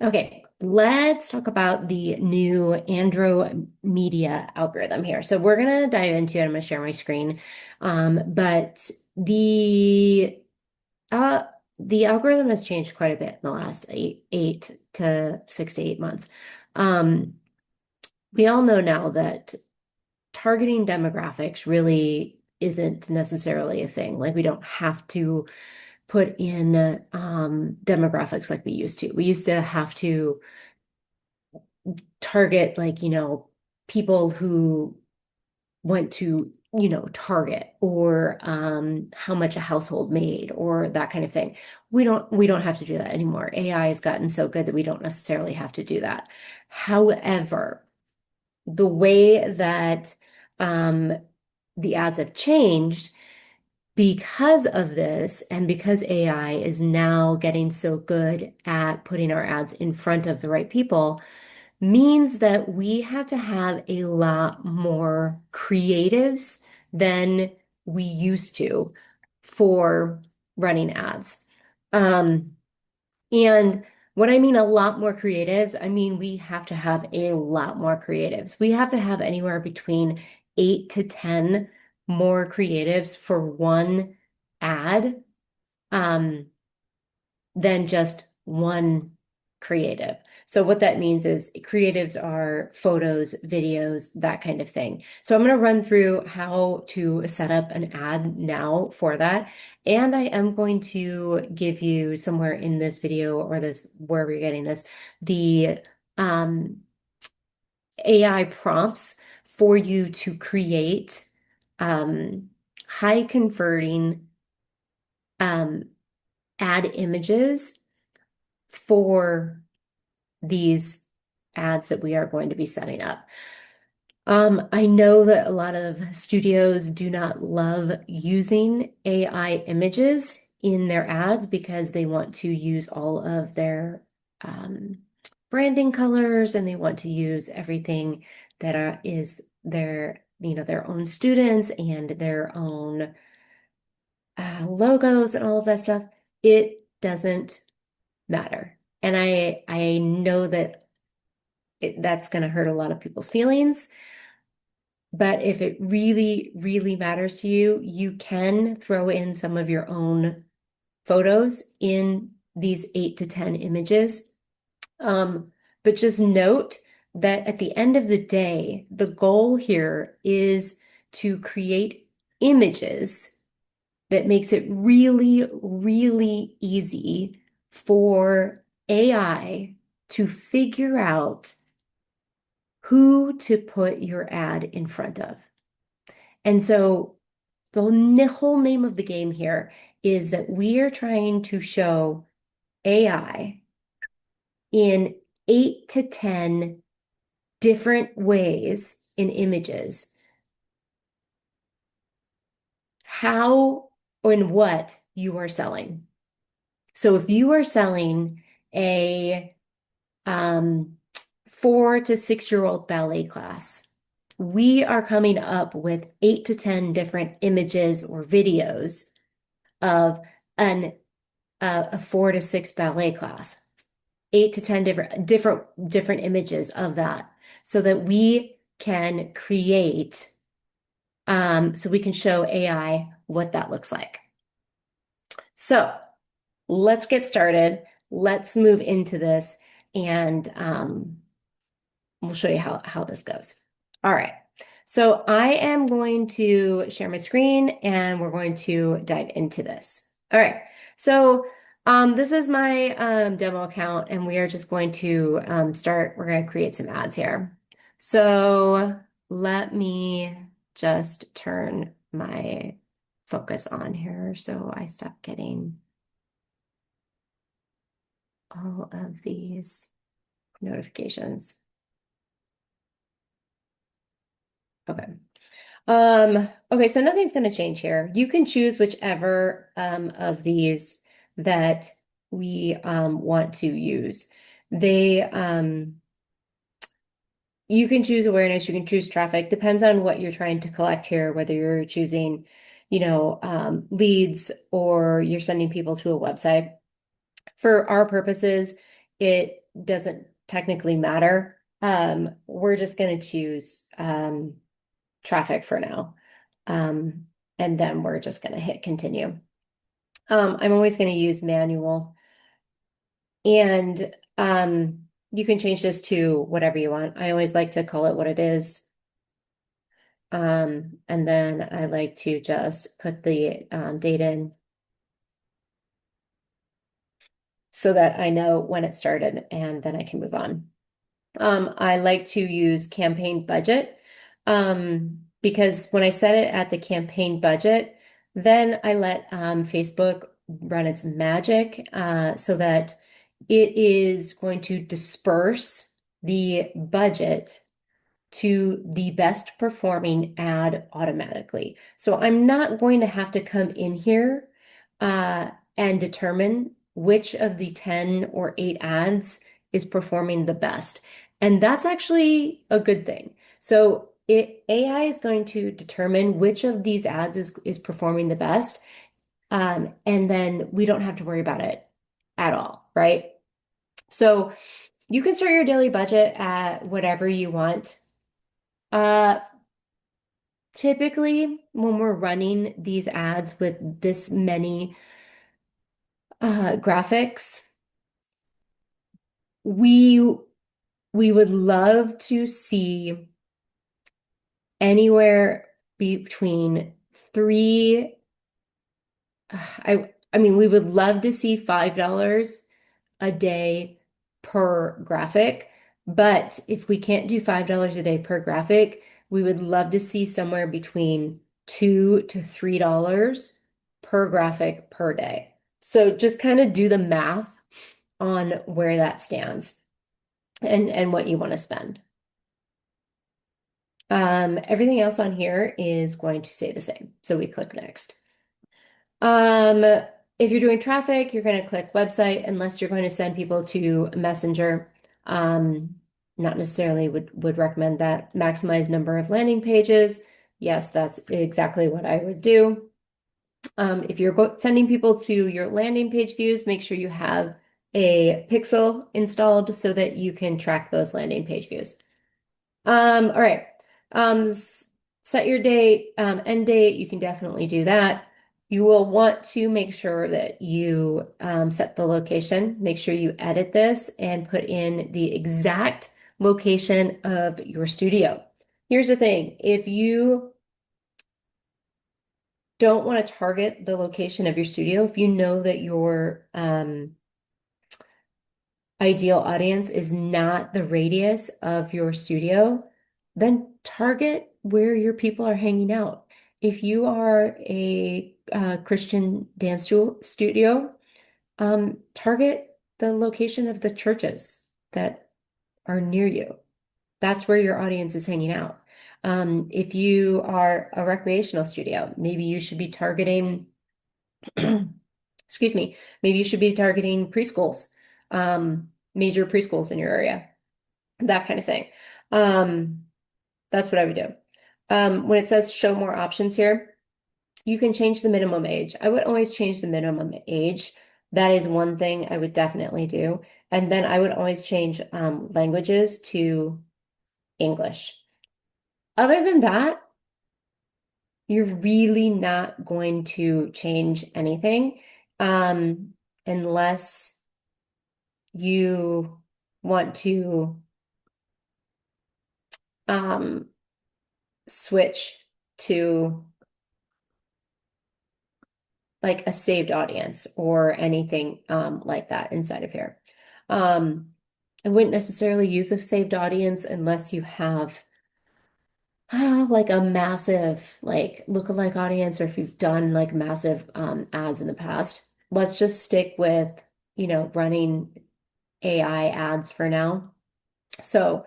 Okay, let's talk about the new Andromedia algorithm here. So we're gonna dive into it. I'm gonna share my screen. But uh the algorithm has changed quite a bit in the last eight to 6 to 8 months. Um, we all know now that targeting demographics really isn't necessarily a thing. Like we don't have to put in demographics like we used to. We used to have to target like, people who went to, Target or how much a household made or that kind of thing. We don't have to do that anymore. AI has gotten so good that we don't necessarily have to do that. However, the way that um, the ads have changed because of this and because AI is now getting so good at putting our ads in front of the right people means that we have to have a lot more creatives than we used to for running ads. Um, and when I mean a lot more creatives, I mean we have to have a lot more creatives. We have to have anywhere between 8 to 10 more creatives for one ad. Um, than just one creative. So what that means is creatives are photos, videos, that kind of thing. So I'm going to run through how to set up an ad now for that. And I am going to give you somewhere in this video or this, wherever you're getting this, the um, AI prompts for you to create high converting um, ad images for these ads that we are going to be setting up. I know that a lot of studios do not love using AI images in their ads because they want to use all of their branding colors and they want to use everything that is their own students and their own logos and all of that stuff. It doesn't matter. And I know that that's going to hurt a lot of people's feelings. But if it really, really matters to you, you can throw in some of your own photos in these 8 to 10 images. Um, but just note that at the end of the day, the goal here is to create images that makes it really, really easy for AI to figure out who to put your ad in front of. And so the whole name of the game here is that we are trying to show AI in 8 to 10 different ways in images how or in what you are selling. So if you are selling a um, 4 to 6 year old ballet class, we are coming up with 8 to 10 different images or videos of an a 4 to 6 ballet class, 8 to 10 different images of that, so that we can create, so we can show AI what that looks like. So let's get started. Let's move into this, and we'll show you how this goes. All right. So I am going to share my screen and we're going to dive into this. All right. So this is my demo account and we are just going to we're going to create some ads here. So let me just turn my focus on here so I stop getting all of these notifications. Okay. Okay, so nothing's going to change here. You can choose whichever of these that we want to use. They You can choose awareness, you can choose traffic, depends on what you're trying to collect here, whether you're choosing, leads or you're sending people to a website. For our purposes, it doesn't technically matter. We're just going to choose traffic for now. Um, and then we're just going to hit continue. I'm always going to use manual. And you can change this to whatever you want. I always like to call it what it is. And then I like to just put the date in so that I know when it started and then I can move on. I like to use campaign budget because when I set it at the campaign budget, then I let Facebook run its magic so that it is going to disperse the budget to the best performing ad automatically. So I'm not going to have to come in here and determine which of the 10 or 8 ads is performing the best. And that's actually a good thing. So AI is going to determine which of these ads is performing the best. And then we don't have to worry about it at all, right? So you can start your daily budget at whatever you want. Uh, Typically, when we're running these ads with this many graphics, we we would love to see anywhere between three. I mean, we would love to see $5 a day per graphic, but if we can't do $5 a day per graphic, we would love to see somewhere between $2 to $3 per graphic per day. So just kind of do the math on where that stands and what you want to spend. Everything else on here is going to stay the same. So we click next. Um, if you're doing traffic, you're going to click website unless you're going to send people to Messenger. Um, Not necessarily would recommend that. Maximize number of landing pages. Yes, that's exactly what I would do. If you're sending people to your landing page views, make sure you have a pixel installed so that you can track those landing page views. All right. Set your date, end date. You can definitely do that. You will want to make sure that you set the location. Make sure you edit this and put in the exact location of your studio. Here's the thing. If you don't want to target the location of your studio, if you know that your ideal audience is not the radius of your studio, then target where your people are hanging out. If you are a Christian dance studio, target the location of the churches that are near you. That's where your audience is hanging out. If you are a recreational studio, maybe you should be targeting, excuse me, maybe you should be targeting preschools, major preschools in your area, that kind of thing. That's what I would do. When it says show more options here, you can change the minimum age. I would always change the minimum age. That is one thing I would definitely do. And then I would always change languages to English. Other than that, you're really not going to change anything unless you want to um, switch to like a saved audience or anything like that inside of here. Um, I wouldn't necessarily use a saved audience unless you have like a massive like lookalike audience or if you've done like massive ads in the past. Let's just stick with, running AI ads for now. So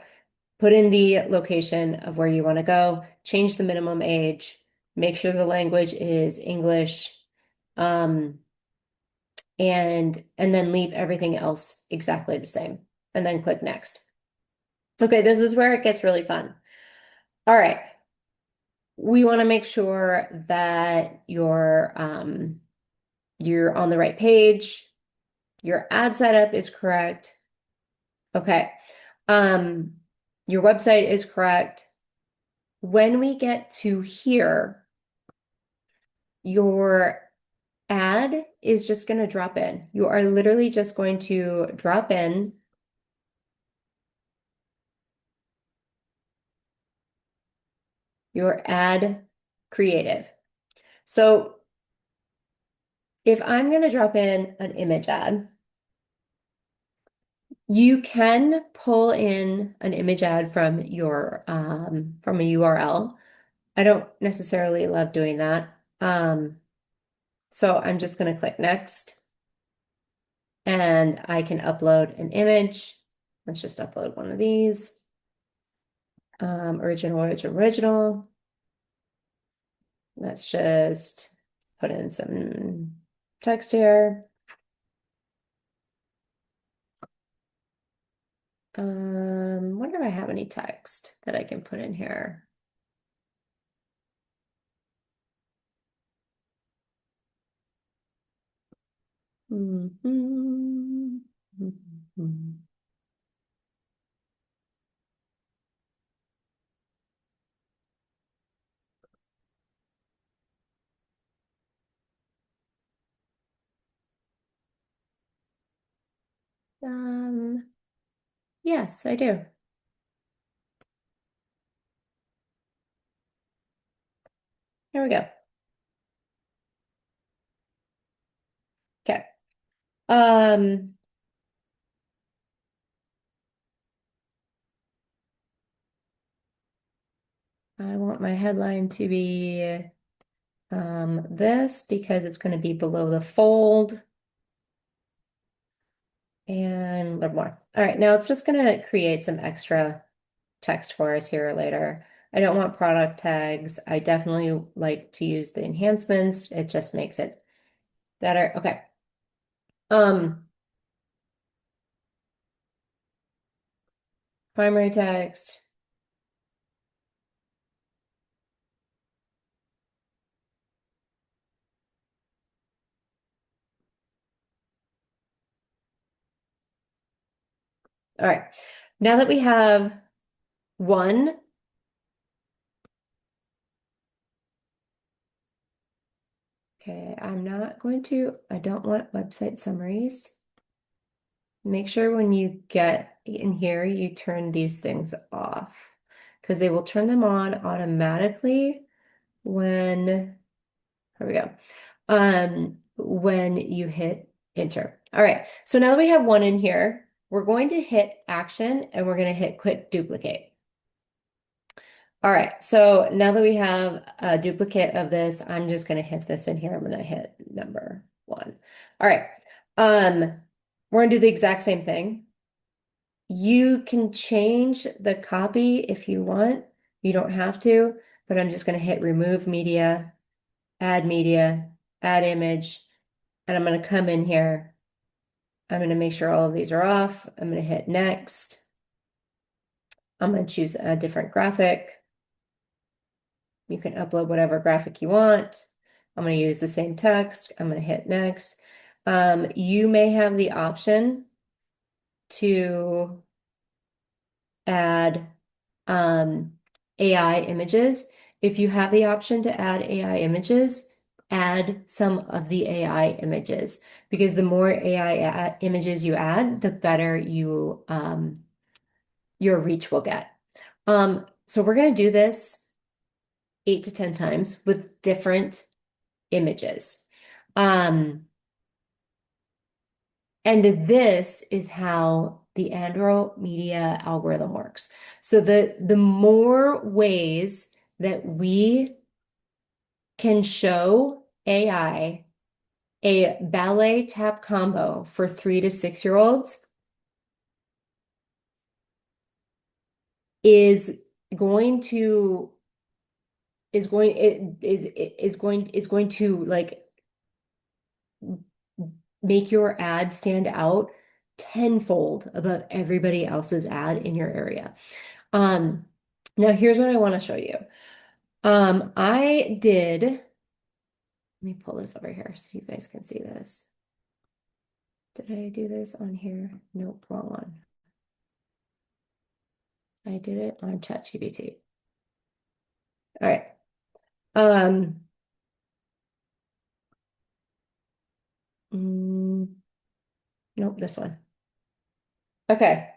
put in the location of where you want to go, change the minimum age, make sure the language is English, um, and then leave everything else exactly the same, and then click next. Okay, this is where it gets really fun. All right, we want to make sure that you're on the right page, your ad setup is correct, Okay. Um, your website is correct. When we get to here, your ad is just going to drop in. You are literally just going to drop in your ad creative. So if I'm going to drop in an image ad, you can pull in an image ad from your from a URL. I don't necessarily love doing that. So I'm just going to click next and I can upload an image. Let's just upload one of these. Original. Let's just put in some text here. Wonder if I have any text that I can put in here. Mhm. Mhm. Um, yes, I do. Here we go. Okay. Um, I want my headline to be this because it's going to be below the fold and a little more. All right, now it's just going to create some extra text for us here later. I don't want product tags. I definitely like to use the enhancements. It just makes it better. Okay. Um, primary text. All right. Now that we have one, okay, I don't want website summaries. Make sure when you get in here, you turn these things off because they will turn them on automatically when, here we go, when you hit enter. All right, so now that we have one in here, we're going to hit action and we're going to hit quit duplicate. All right, so now that we have a duplicate of this, I'm just going to hit this in here. I'm going to hit number one. All right, we're going to do the exact same thing. You can change the copy if you want. You don't have to, but I'm just going to hit remove media, add image, and I'm going to come in here. I'm going to make sure all of these are off. I'm going to hit next. I'm going to choose a different graphic. You can upload whatever graphic you want. I'm going to use the same text. I'm going to hit next. You may have the option to add AI images. If you have the option to add AI images, add some of the AI images because the more AI images you add, the better your reach will get. So we're going to do this 8 to 10 times with different images. Um, and this is how the Andromedia algorithm works. So the more ways that we can show AI a ballet tap combo for 3 to 6 year olds is going to is going to like make your ad stand out tenfold above everybody else's ad in your area. Um, Now here's what I want to show you. Let me pull this over here so you guys can see this. Did I do this on here? Nope, wrong one. I did it on ChatGPT. All right. Um, mm, nope, this one. Okay.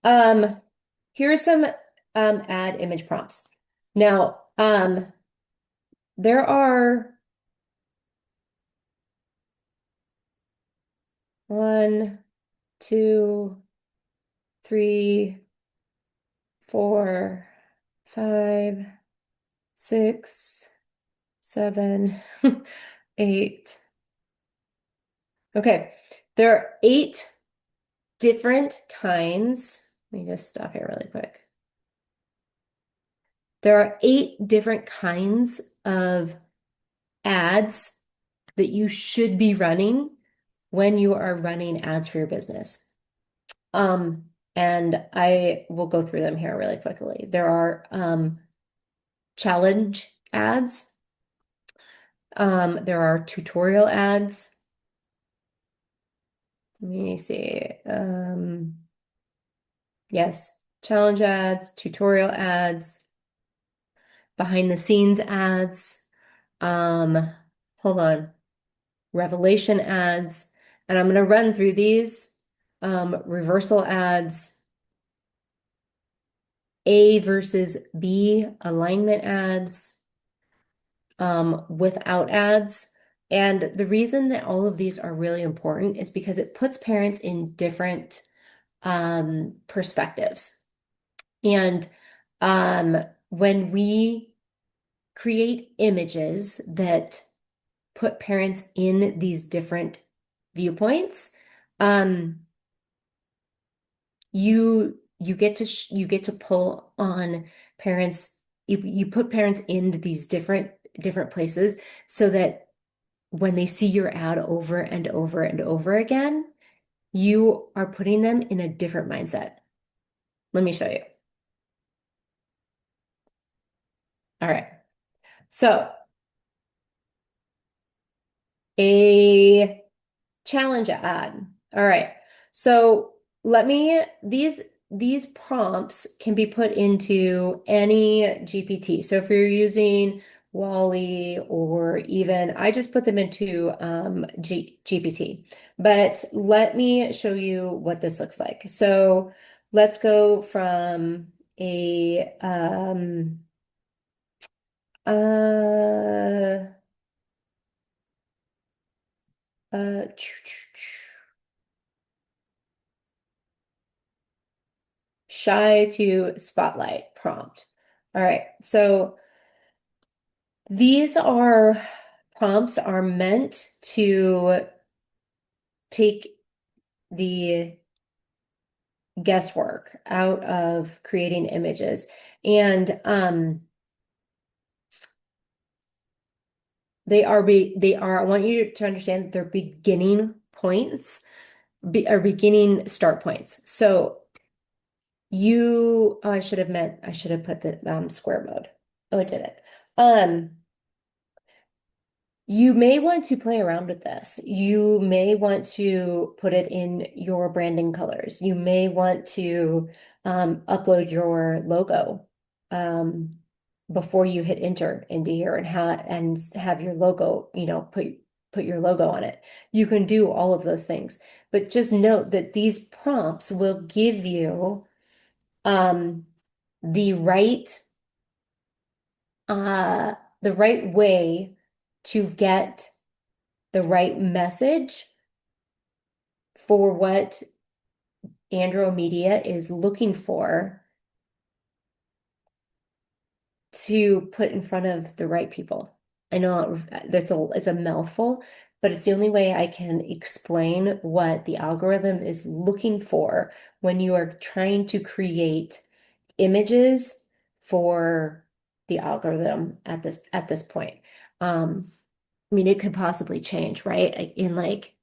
Um, here's some ad image prompts. Now, there are one, two, three, four, five, six, seven, eight. Okay. There are eight different kinds. Let me just stop here really quick. There are eight different kinds of ads that you should be running when you are running ads for your business. Um, and I will go through them here really quickly. There are challenge ads. There are tutorial ads. Let me see. Yes, challenge ads, tutorial ads, behind the scenes ads. Um, hold on. Revelation ads. And I'm going to run through these. Reversal ads, A versus B alignment ads, without ads. And the reason that all of these are really important is because it puts parents in different perspectives. And when we create images that put parents in these different viewpoints, um, you get to you get to pull on parents. You put parents in these different places so that when they see your ad over and over and over again, you are putting them in a different mindset. Let me show you. All right. So a challenge ad. All right. So let me these prompts can be put into any GPT. So if you're using Wally or even I just put them into GPT. But let me show you what this looks like. So let's go from a uh uh shy to spotlight prompt. All right, so these are prompts are meant to take the guesswork out of creating images. And I want you to understand that they're beginning points, are beginning start points. So I should have I should have put the square mode. Oh, I did it. You may want to play around with this. You may want to put it in your branding colors. You may want to upload your logo um, before you hit enter into here and have your logo, put your logo on it. You can do all of those things, but just note that these prompts will give you um, the right uh, the right way to get the right message for what Andromedia is looking for to put in front of the right people. I know it's a mouthful, but it's the only way I can explain what the algorithm is looking for when you are trying to create images for the algorithm at this point. I mean, it could possibly change, right? In like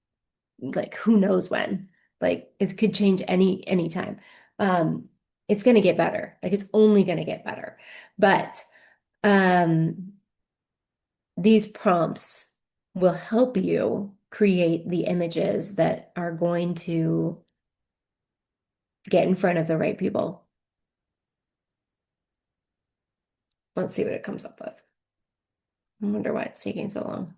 who knows when. Like it could change any time. Um, it's gonna get better. Like it's only gonna get better. But um these prompts will help you create the images that are going to get in front of the right people. Let's see what it comes up with. I wonder why it's taking so long.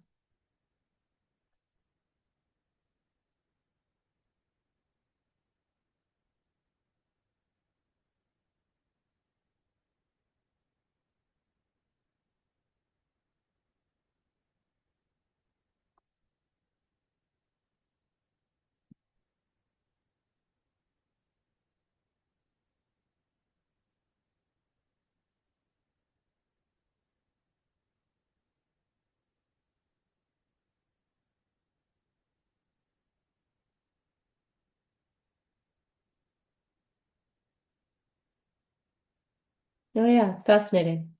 Oh yeah, it's fascinating.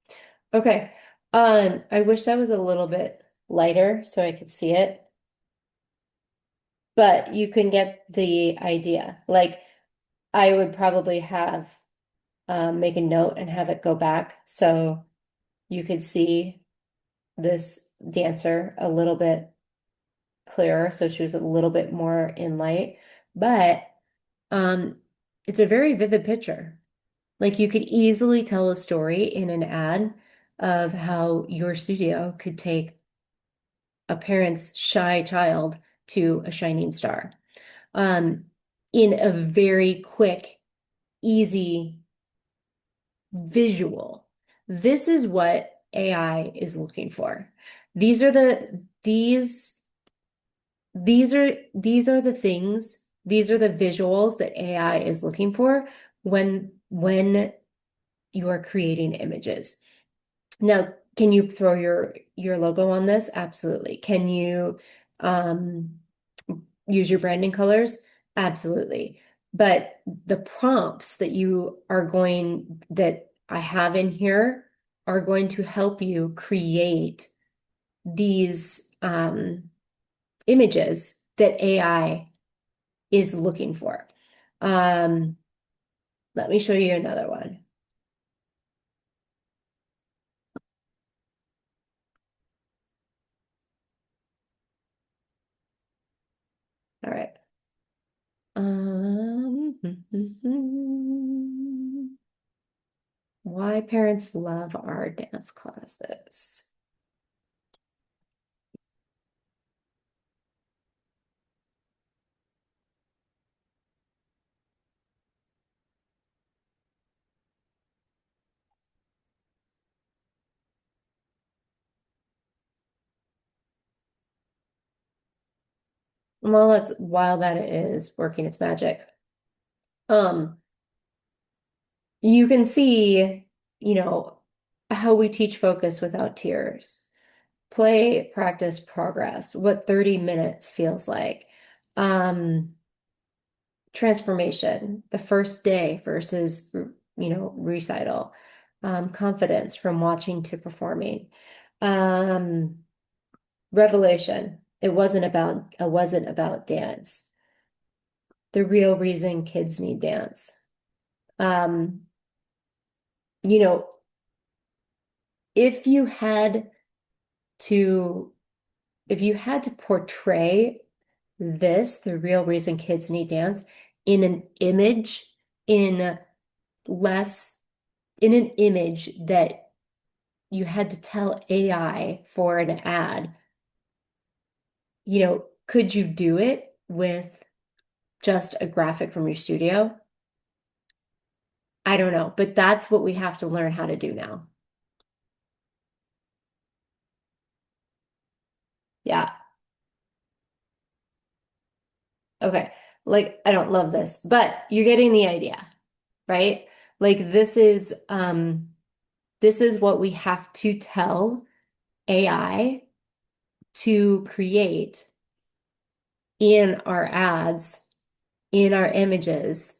Okay. I wish that was a little bit lighter so I could see it, but you can get the idea. Like I would probably have make a note and have it go back so you could see this dancer a little bit clearer, so she was a little bit more in light. But um, it's a very vivid picture. Like you could easily tell a story in an ad of how your studio could take a parent's shy child to a shining star um, in a very quick, easy visual. This is what AI is looking for. These are the things, these are the visuals that AI is looking for when you are creating images. Now, can you throw your logo on this? Absolutely. Can you um, use your branding colors? Absolutely. But the prompts that I have in here are going to help you create these images that AI is looking for. Um, Let me show you another one. All right. Um, why parents love our dance classes. Well, that's while that it is working its magic. Um, you can see, you know, how we teach focus without tears. Play, practice, progress, what 30 minutes feels like. Um, Transformation, the first day versus, recital. Confidence from watching to performing. Um, Revelation, it wasn't about dance. The real reason kids need dance. Um, you know, if you had to if you had to portray this, the real reason kids need dance, in an image, in less, in an image that you had to tell AI for an ad, could you do it with just a graphic from your studio? I don't know, but that's what we have to learn how to do now. Yeah. Okay. Like, I don't love this, but you're getting the idea, right? Like this is what we have to tell AI to create in our ads, in our images,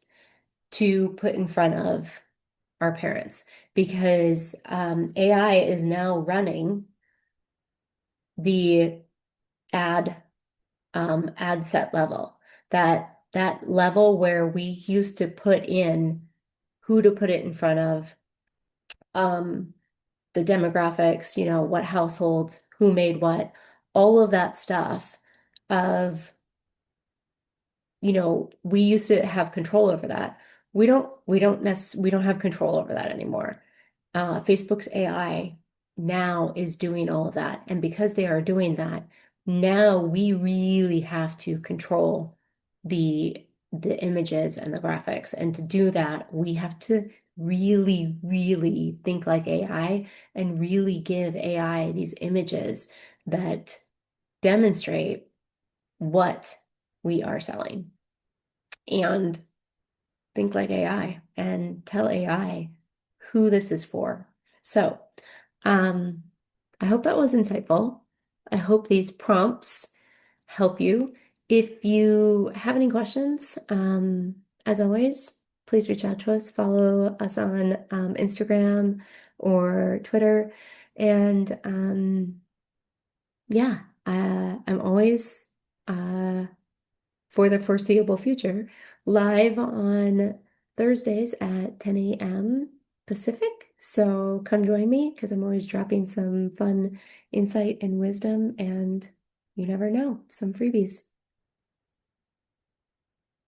to put in front of our parents because AI is now running the ad ad set level, that level where we used to put in who to put it in front of, um, the demographics, what households, who made what, all of that stuff of, we used to have control over that. We don't have control over that anymore. Facebook's AI now is doing all of that. And because they are doing that, now we really have to control the images and the graphics. And to do that, we have to really, really think like AI and really give AI these images that demonstrate what we are selling. And think like AI and tell AI who this is for. So, um, I hope that was insightful. I hope these prompts help you. If you have any questions, as always, please reach out to us. Follow us on Instagram or Twitter. And yeah, I'm always for the foreseeable future, live on Thursdays at 10 a.m. Pacific. So come join me because I'm always dropping some fun insight and wisdom, and you never know, some freebies.